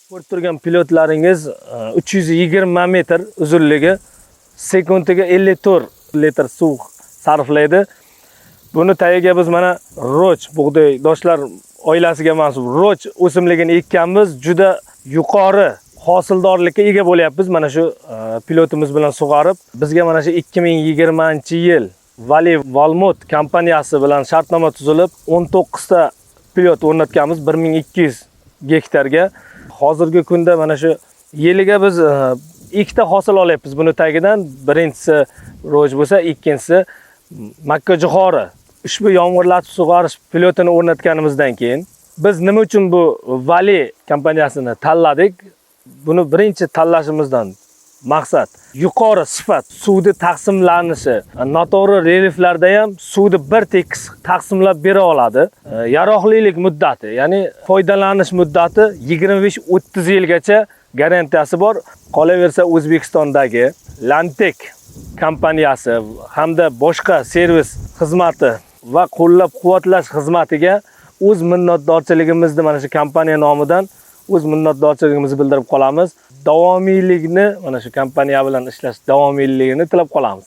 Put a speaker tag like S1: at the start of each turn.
S1: Ko'rib turgan pilotlaringiz 320 metr uzunligi, sekundiga 54 litr suv sarflaydi. Buni tagiga biz mana roch bug'doy doshlar oilasiga mansub roch o'simligini ekkanmiz. Juda yuqori hosildorlikka ega bo'lyapmiz. Mana shu pilotimiz bilan sug'arib, bizga mana shu 2020-yil Vali Valmont kompaniyasi bilan shartnoma tuzilib, 19 ta pilot o'rnatganmiz 1200 gektarga. Hozirgi kunda mana shu yiliga biz ikkita hosil olyapmiz buni tagidan. Birinchisi roj bo'lsa, ikkinchisi makkajo'xori. Ushbu yomg'irlatib sug'orish pilotini o'rnatganimizdan keyin biz nima uchun bu Vali kompaniyasini tanladik? Buni birinchi tanlashimizdan maqsad yuqori sifat suvni taqsimlanishi. Noto'g'ri relyeflarda ham suvni bir tekis taqsimlab bera oladi. Yaroqlilik muddati, ya'ni foydalanish muddati 25-30 yilgacha garantiyasi bor. Qolaversa O'zbekistondagi Lantek kompaniyasi hamda boshqa servis xizmati va qo'llab-quvvatlash xizmatiga o'z minnatdorchiligimizni mana shu kompaniya nomidan o'z minnatdorchiligimizni bildirib qolamiz. Davomiylikni mana shu kompaniya bilan ishlash davomiyligini tilab qolamiz.